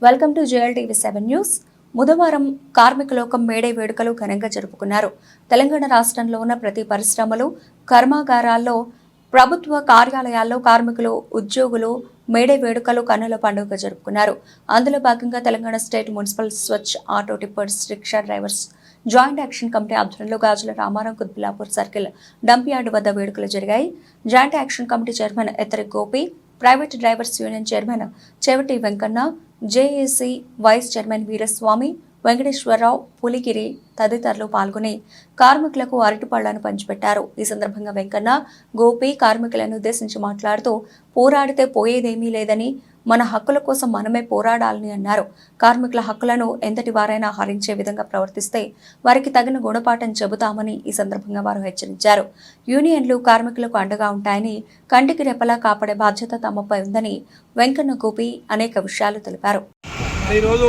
Welcome to JLTV7 news. బుధవారం కార్మిక లోకం మేడే వేడుకలు ఘనంగా జరుపుకున్నారు. తెలంగాణ రాష్ట్రంలో ఉన్న ప్రతి పరిశ్రమలు, కర్మాగారాల్లో, ప్రభుత్వ కార్యాలయాల్లో కార్మికులు, ఉద్యోగులు మేడే వేడుకలు కన్నుల పండుగగా జరుపుకున్నారు. అందులో భాగంగా Telangana state municipal Swachh auto tippers, rickshaw drivers joint action committee ఆధ్వర్యంలో Gajula Ramarao Quthbullapur circle dump yard వద్ద వేడుకలు జరిగాయి. Joint action committee chairman Ethari Gopi, private drivers union chairman Chevati Venkanna, JAC vice chairman Veeraswamy, Venkateswararao, Puligiri తదితరులు పాల్గొని కార్మికులకు అరటిపళ్లను పంచిపెట్టారు. ఈ సందర్భంగా వెంకన్న, గోపి కార్మికులను ఉద్దేశించి మాట్లాడుతూ పోరాడితే పోయేదేమీ లేదని, మన హక్కుల కోసం మనమే పోరాడాలని అన్నారు. కార్మికుల హక్కులను ఎంతటి వారైనా హరించే విధంగా ప్రవర్తిస్తే వారికి తగిన గుణపాఠం చెబుతామని ఈ సందర్భంగా వారు హెచ్చరించారు. యూనియన్లు కార్మికులకు అండగా ఉంటాయని, కంటికి రెప్పలా కాపాడే బాధ్యత తమపై ఉందని వెంకన్న, గోపి అనేక విషయాలు తెలిపారు. ఈరోజు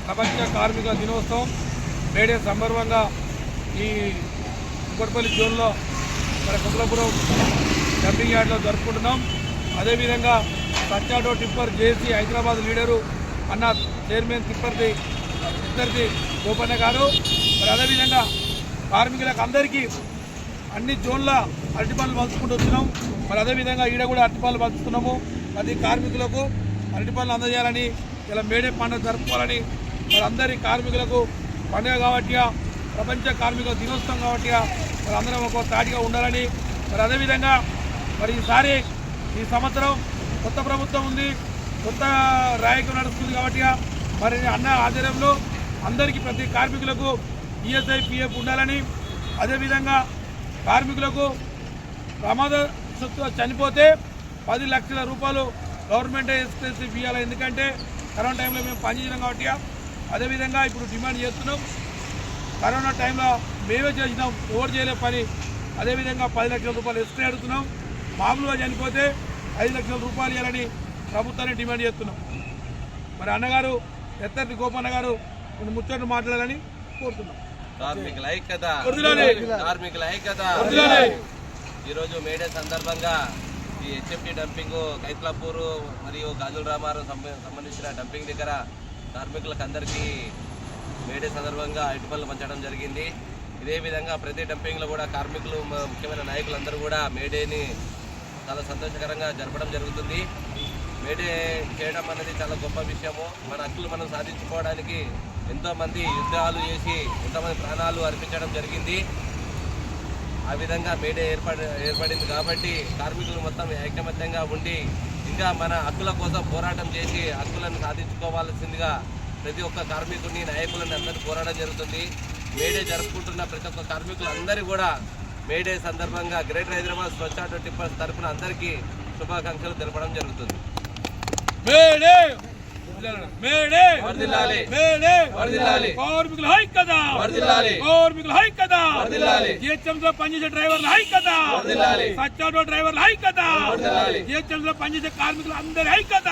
ప్రపంచ కార్మిక దినోత్సవం మేడే సందర్భంగా ఈ కుకట్పల్లి జోన్లో మన కుమలాపురం డంపింగ్ యార్డ్లో జరుపుకుంటున్నాం. అదేవిధంగా సచ్చాటో టిప్పర్ జేసీ హైదరాబాద్ లీడరు అన్న చైర్మన్ టిప్పర్ది ఇద్దరిది గోపన్న గారు, మరి అదేవిధంగా కార్మికులకు అందరికీ అన్ని జోన్ల అరటిపళ్ళు పంచుకుంటూ వచ్చినాం. మరి అదేవిధంగా ఈడ కూడా అరటిపళ్ళు పంచుతున్నాము. ప్రతి కార్మికులకు అరటిపళ్ళు అందజేయాలని, ఇలా మేడే పండుగ జరుపుకోవాలని, మరి అందరి కార్మికులకు పండుగ కాబట్టి, ప్రపంచ కార్మిక దినోత్సవం కాబట్టి మరి అందరం ఒక తాటిగా ఉండాలని, మరి అదేవిధంగా మరి ఈసారి ఈ సంవత్సరం కొత్త ప్రభుత్వం ఉంది, కొత్త రాయకం నడుస్తుంది కాబట్టి మరి అన్న ఆధ్వర్యంలో అందరికీ ప్రతి కార్మికులకు ఈఎస్ఐ పిఎఫ్ ఉండాలని, అదేవిధంగా కార్మికులకు ప్రమాదవశాత్తు చనిపోతే 10 లక్షల రూపాయలు గవర్నమెంట్ ఎక్స్ప్రెస్ ఇవ్వాలి. ఎందుకంటే కరోనా టైంలో మేము పనిచేసినాం కాబట్టి. అదేవిధంగా ఇప్పుడు డిమాండ్ చేస్తున్నాం, కరోనా టైంలో మేమే చేసినాం, ఎవరు చేయలే పని. అదేవిధంగా 10 లక్షల రూపాయలు ఎక్స్ట్రా అడుగుతున్నాం. మామూలుగా చనిపోతే 5 లక్షల రూపాయలు ఇవ్వాలని ప్రభుత్వాన్ని డిమాండ్ చేస్తున్నాం. మరి అన్నగారు ఎత్తటి గోపన్న గారు కొన్ని ముచ్చట్లు మాట్లాడాలని కోరుతున్నాం. కార్మికుల ఐక్యత, కార్మికుల ఐక్యత. ఈరోజు మేడే సందర్భంగా ఈ హెచ్ఎంటీ డంపింగ్ కైత్లాపూర్ మరియు గాజుల రామారావు సంబంధించిన డంపింగ్ దగ్గర కార్మికులకు అందరికీ మేడే సందర్భంగా అరటిపళ్ళు పంచడం జరిగింది. ఇదే విధంగా ప్రతి డంపింగ్లో కూడా కార్మికులు, ముఖ్యమైన నాయకులందరూ కూడా మేడేని చాలా సంతోషకరంగా జరపడం జరుగుతుంది. మేడే చేయడం అనేది చాలా గొప్ప విషయము. మన హక్కులు మనం సాధించుకోవడానికి ఎంతోమంది యుద్ధాలు చేసి ఎంతోమంది ప్రాణాలు అర్పించడం జరిగింది. ఆ విధంగా మేడే ఏర్పడింది కాబట్టి కార్మికులు మొత్తం ఐకమత్యంగా ఉండి ఇంకా మన హక్కుల కోసం పోరాటం చేసి హక్కులను సాధించుకోవాల్సిందిగా ప్రతి ఒక్క కార్మికుడిని, నాయకులని అందరూ పోరాటం జరుగుతుంది. మేడే జరుపుకుంటున్న ప్రతి ఒక్క కార్మికులు అందరూ కూడా మేడే సందర్భంగా గ్రేటర్ హైదరాబాద్ స్వచ్ఛ ఆటో టిప్పర్స్ తరఫున అందరికీ శుభాకాంక్షలు తెలపడం జరుగుతుంది. కార్మికుల ఐక్యత, కార్మికుల ఐక్యత, జిహెచ్ఎంసీలో పనిచేసే డ్రైవర్ల ఐక్యత, సచ్చాటో డ్రైవర్ల ఐక్యత, జిహెచ్ఎంసీలో పనిచేసే కార్మికులు అందరి ఐక్యత.